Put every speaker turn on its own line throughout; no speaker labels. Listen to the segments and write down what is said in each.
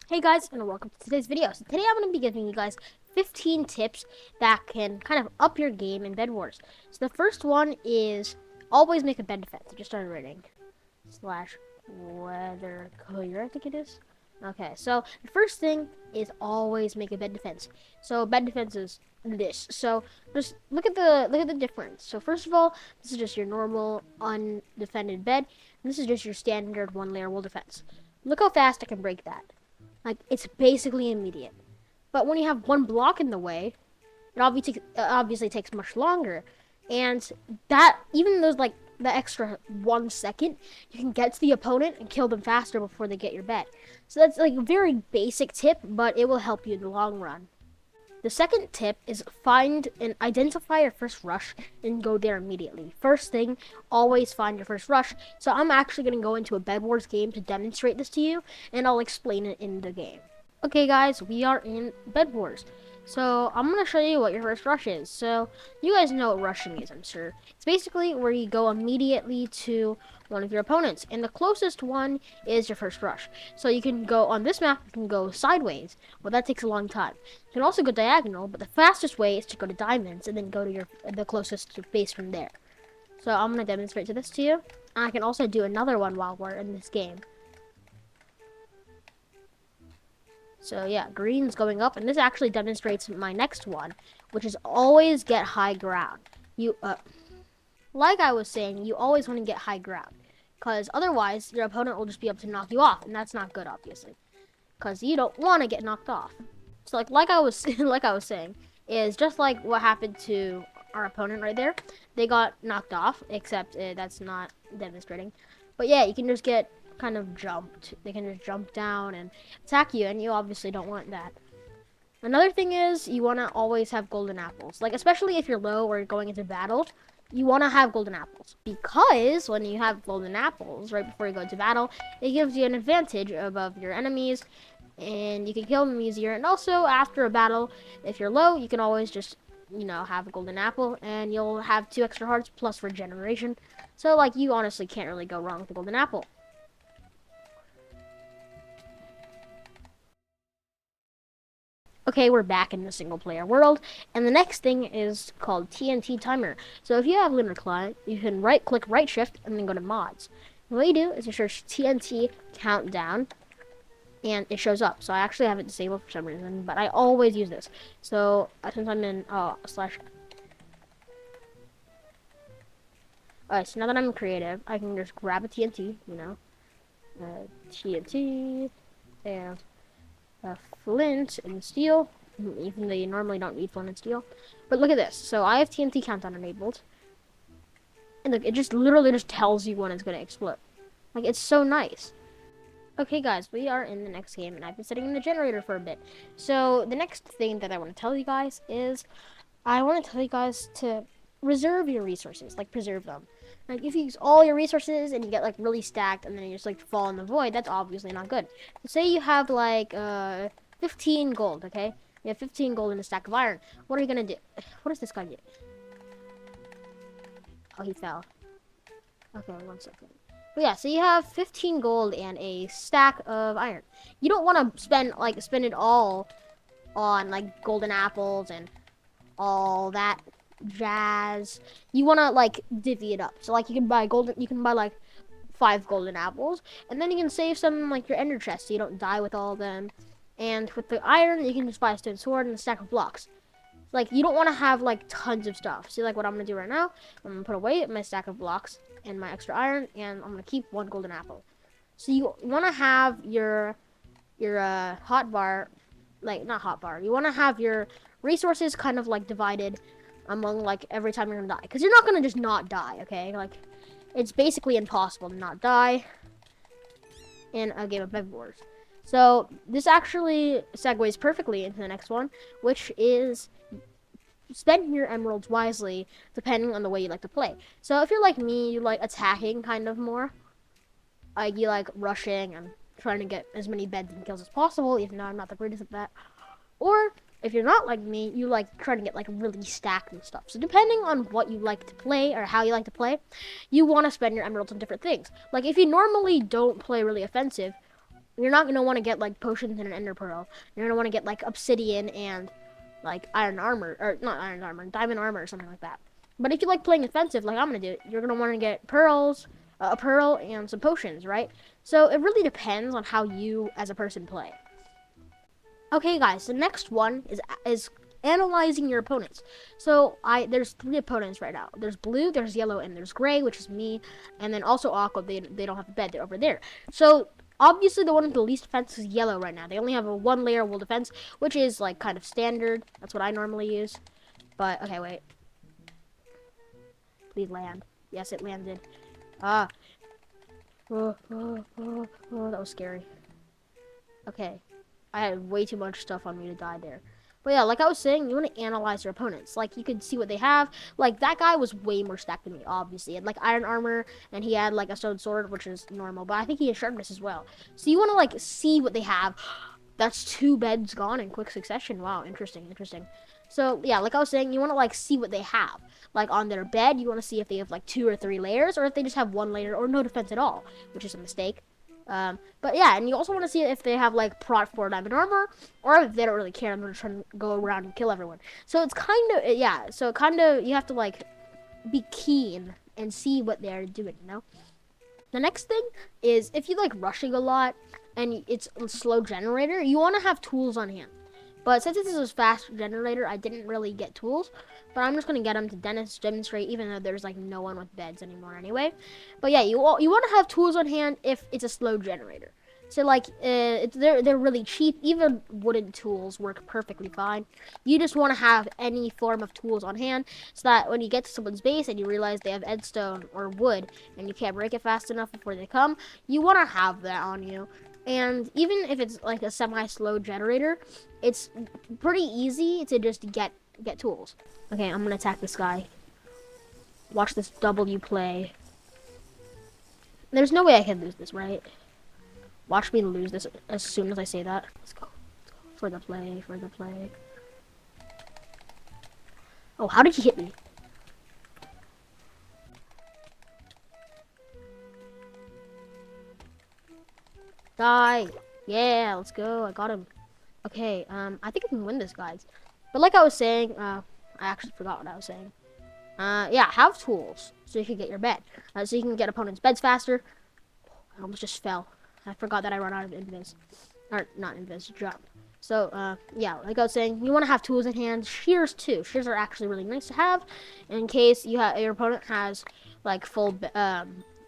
Hey guys, and welcome to today's video. So today I'm going to be giving you guys 15 tips that can kind of up your game in Bed Wars. So the first one is always make a bed defense. I just started writing slash weather clear, I think it is. Okay, so the first thing is always make a bed defense. So bed defense is this. So just look at the difference. So first of all, this is just your normal undefended bed. And this is just your standard one layer wall defense. Look how fast I can break that. Like, it's basically immediate. But when you have one block in the way, it obviously takes much longer. And that, even those, like, the extra 1 second, you can get to the opponent and kill them faster before they get your bed. So that's, like, a very basic tip, but it will help you in the long run. The second tip is identify your first rush and go there immediately. First thing, always find your first rush. So I'm actually going to go into a Bed Wars game to demonstrate this to you, and I'll explain it in the game. Okay guys, we are in Bed Wars. So I'm going to show you what your first rush is. So you guys know what rushing is, I'm sure. It's basically where you go immediately to one of your opponents, and the closest one is your first rush. So you can go on this map, you can go sideways, but that takes a long time. You can also go diagonal, but the fastest way is to go to diamonds and then go to the closest base from there. So I'm going to demonstrate this to you. And I can also do another one while we're in this game. So yeah, green's going up, and this actually demonstrates my next one, which is always get high ground. Like I was saying, you always want to get high ground, because otherwise your opponent will just be able to knock you off, and that's not good, obviously, because you don't want to get knocked off. So like I was saying, is just like what happened to our opponent right there. They got knocked off, except that's not demonstrating. But yeah, you can just get kind of jumped. They can just jump down and attack you, and you obviously don't want that. Another thing is you want to always have golden apples. Like, especially if you're low or going into battle, you want to have golden apples. Because when you have golden apples right before you go into battle, it gives you an advantage above your enemies, and you can kill them easier. And also, after a battle, if you're low, you can always just, have a golden apple, and you'll have 2 extra hearts plus regeneration. So, like, you honestly can't really go wrong with a golden apple. Okay, we're back in the single player world, and the next thing is called TNT timer. So if you have Lunar Client, you can click right shift and then go to mods. And what you do is you search TNT countdown, and it shows up. So I actually have it disabled for some reason, but I always use this. So since I'm in slash. Alright, so now that I'm creative, I can just grab a TNT, TNT, and flint and steel, even though you normally don't need flint and steel. But look at this. So I have TNT countdown enabled, and look, it just literally just tells you when it's going to explode. Like, it's so nice. Okay guys, we are in the next game, and I've been sitting in the generator for a bit. So the next thing that I want to tell you guys is I want to tell you guys to reserve your resources, like preserve them. Like, if you use all your resources and you get like really stacked and then you just like fall in the void, that's obviously not good. So say you have like 15 gold, okay? You have 15 gold in a stack of iron. What are you gonna do? What does this guy get? Oh, he fell. Okay, 1 second. But yeah, so you have 15 gold and a stack of iron. You don't want to spend it all on like golden apples and all that jazz. You want to like divvy it up. So like you can buy like 5 golden apples, and then you can save some like your ender chest so you don't die with all of them. And with the iron, you can just buy a stone sword and a stack of blocks. Like, you don't want to have like tons of stuff. See, like what I'm gonna do right now, I'm gonna put away my stack of blocks and my extra iron, and I'm gonna keep 1 golden apple. So you want to have your hot bar, like not hot bar. You want to have your resources kind of like divided among like every time you're gonna die, because you're not gonna just not die, okay? Like, it's basically impossible to not die in a game of Bed Wars. So this actually segues perfectly into the next one, which is spend your emeralds wisely depending on the way you like to play. So if you're like me, you like attacking kind of more, like you like rushing and trying to get as many beds and kills as possible, even though I'm not the greatest at that. Or if you're not like me, you like try to get like really stacked and stuff. So depending on what you like to play or how you like to play, you want to spend your emeralds on different things. Like, if you normally don't play really offensive, You're not gonna want to get like potions and an ender pearl. You're gonna want to get like obsidian and like iron armor, or not iron armor, diamond armor or something like that. But if you like playing offensive, like I'm gonna do, you're gonna want to get pearls, a pearl, and some potions, right? So it really depends on how you as a person play. Okay, guys, the next one is analyzing your opponents. So there's 3 opponents right now. There's blue, there's yellow, and there's gray, which is me, and then also aqua. They don't have a bed. They're over there. So obviously the one with the least defense is yellow right now. They only have a 1-layer wool defense, which is like kind of standard. That's what I normally use. But okay, wait. Please land. Yes, it landed. Ah. That was scary. Okay. I had way too much stuff on me to die there. But yeah, like I was saying, you want to analyze your opponents. Like, you can see what they have. Like, that guy was way more stacked than me, obviously. He had, like, iron armor, and he had, like, a stone sword, which is normal. But I think he had sharpness as well. So you want to, like, see what they have. That's 2 beds gone in quick succession. Wow, interesting. So, yeah, like I was saying, you want to, like, see what they have. Like, on their bed, you want to see if they have, like, 2 or 3 layers, or if they just have 1 layer or no defense at all, which is a mistake. But yeah, and you also want to see if they have like prot 4 diamond armor, or if they don't really care and they're trying to go around and kill everyone. So it's kind of, yeah, so kind of, you have to like be keen and see what they're doing, you know? The next thing is if you like rushing a lot and it's a slow generator, you want to have tools on hand. But since this is a fast generator, I didn't really get tools. But I'm just going to get them to demonstrate, even though there's like no one with beds anymore anyway. But yeah, you want to have tools on hand if it's a slow generator. So like, they're really cheap. Even wooden tools work perfectly fine. You just want to have any form of tools on hand, so that when you get to someone's base and you realize they have edstone or wood, and you can't break it fast enough before they come, you want to have that on you. And even if it's like a semi-slow generator, it's pretty easy to just get tools. Okay, I'm gonna attack this guy. Watch this W play. There's no way I can lose this, right? Watch me lose this as soon as I say that. Let's go. For the play. Oh, how did he hit me? Die. Yeah, let's go. I got him. Okay, I think I can win this, guys. But like I was saying, I actually forgot what I was saying. Yeah, have tools so you can get your bed. So you can get opponents' beds faster. I almost just fell. I forgot that I run out of invis. Or, not invis, jump. So, yeah, like I was saying, you want to have tools in hand. Shears, too. Shears are actually really nice to have in case your opponent has, like, full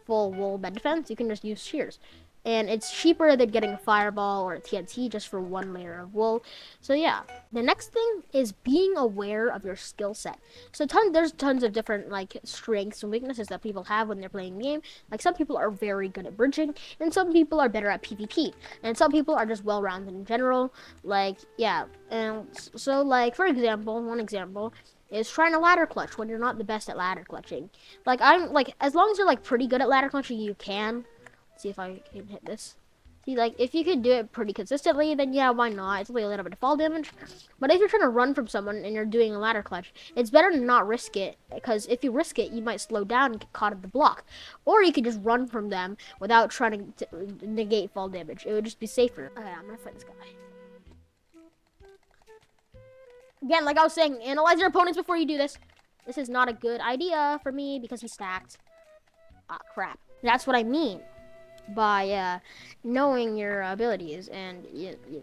wool bed defense. You can just use shears. And it's cheaper than getting a fireball or a TNT just for 1 layer of wool. So yeah, the next thing is being aware of your skill set. So there's tons of different like strengths and weaknesses that people have when they're playing the game. Like some people are very good at bridging, and some people are better at PvP, and some people are just well-rounded in general. Like yeah, and so like for example, one example is trying to ladder clutch when you're not the best at ladder clutching. Like I'm like as long as you're like pretty good at ladder clutching, you can. See if I can hit this. See, like, if you could do it pretty consistently, then yeah, why not? It's only a little bit of fall damage. But if you're trying to run from someone and you're doing a ladder clutch, it's better to not risk it. Because if you risk it, you might slow down and get caught in the block. Or you could just run from them without trying to negate fall damage. It would just be safer. Okay, I'm gonna fight this guy. Again, like I was saying, analyze your opponents before you do this. This is not a good idea for me because he's stacked. Ah, crap. That's what I mean by knowing your abilities. And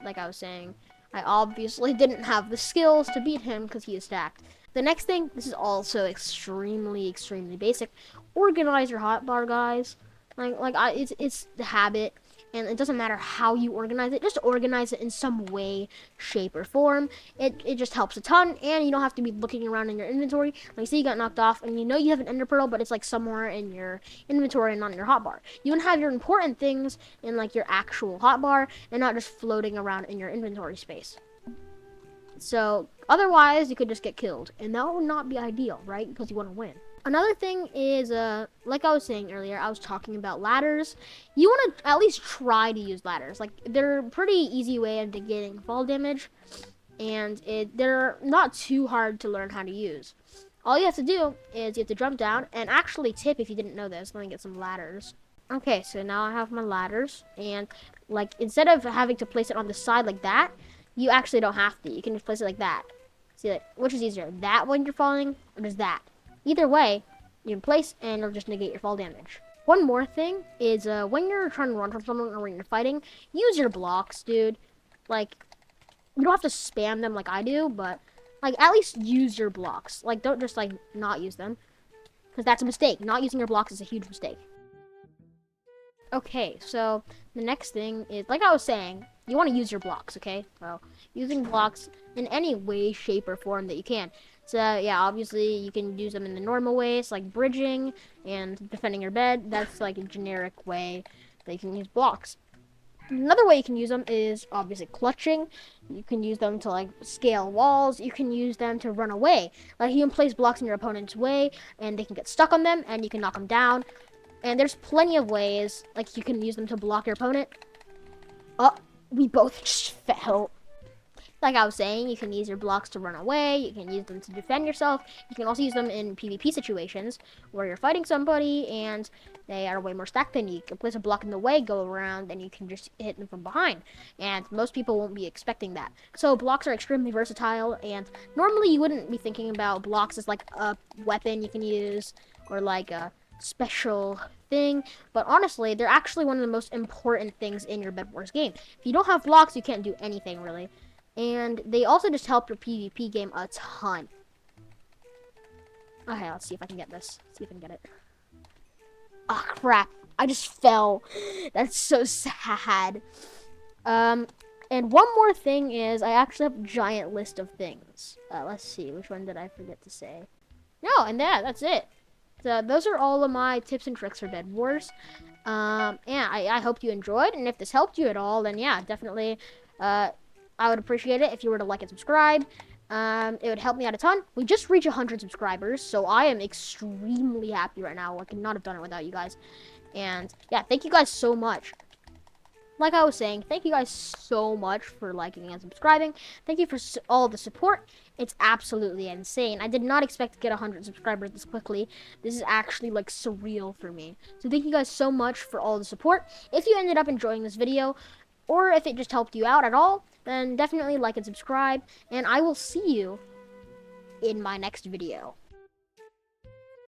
like I was saying, I obviously didn't have the skills to beat him because he is stacked. The next thing, this is also extremely basic. Organize your hotbar, guys. It's the habit, and it doesn't matter how you organize it. Just organize it in some way, shape, or form. It just helps a ton, and you don't have to be looking around in your inventory. Like, say you got knocked off, and you know you have an ender pearl, but it's like somewhere in your inventory and not in your hotbar. You want to have your important things in like your actual hotbar, and not just floating around in your inventory space. So otherwise, you could just get killed, and that would not be ideal, right? Because you want to win. Another thing is, like I was saying earlier, I was talking about ladders. You want to at least try to use ladders. Like, they're a pretty easy way of getting fall damage, and they're not too hard to learn how to use. All you have to do is you have to jump down, and actually tip if you didn't know this. Let me get some ladders. Okay, so now I have my ladders, and Like, instead of having to place it on the side like that, you actually don't have to. You can just place it like that. See, like, which is easier, that when you're falling, or just that? Either way, you can place and it'll just negate your fall damage. One more thing is when you're trying to run from someone or when you're fighting, use your blocks, dude. Like, you don't have to spam them like I do, but like at least use your blocks. Like, don't just like not use them, because that's a mistake. Not using your blocks is a huge mistake. Okay, so the next thing is, like I was saying, you want to use your blocks, okay? Well, using blocks in any way, shape, or form that you can. So, yeah, obviously, you can use them in the normal ways, like bridging and defending your bed. That's, like, a generic way that you can use blocks. Another way you can use them is, obviously, clutching. You can use them to, like, scale walls. You can use them to run away. Like, you can place blocks in your opponent's way, and they can get stuck on them, and you can knock them down. And there's plenty of ways, like, you can use them to block your opponent. Oh, we both just fell. Like I was saying, you can use your blocks to run away. You can use them to defend yourself. You can also use them in PvP situations where you're fighting somebody and they are way more stacked than you. You can place a block in the way, go around, and you can just hit them from behind. And most people won't be expecting that. So blocks are extremely versatile, and normally you wouldn't be thinking about blocks as like a weapon you can use or like a special thing, but honestly, they're actually one of the most important things in your Bedwars game. If you don't have blocks, you can't do anything really. And they also just help your PvP game a ton. Okay, let's see if I can get this. See if I can get it. Oh, crap. I just fell. That's so sad. And one more thing is, I actually have a giant list of things. Let's see, which one did I forget to say? No, and that's it. So those are all of my tips and tricks for Bedwars. Yeah, I hope you enjoyed, and if this helped you at all, then yeah, definitely, I would appreciate it if you were to like and subscribe. It would help me out a ton. We just reached 100 subscribers, so I am extremely happy right now. I could not have done it without you guys. And yeah, thank you guys so much. Like I was saying, thank you guys so much for liking and subscribing. Thank you for all the support. It's absolutely insane. I did not expect to get 100 subscribers this quickly. This is actually like surreal for me. So thank you guys so much for all the support. If you ended up enjoying this video, or if it just helped you out at all, then definitely like and subscribe. And I will see you in my next video.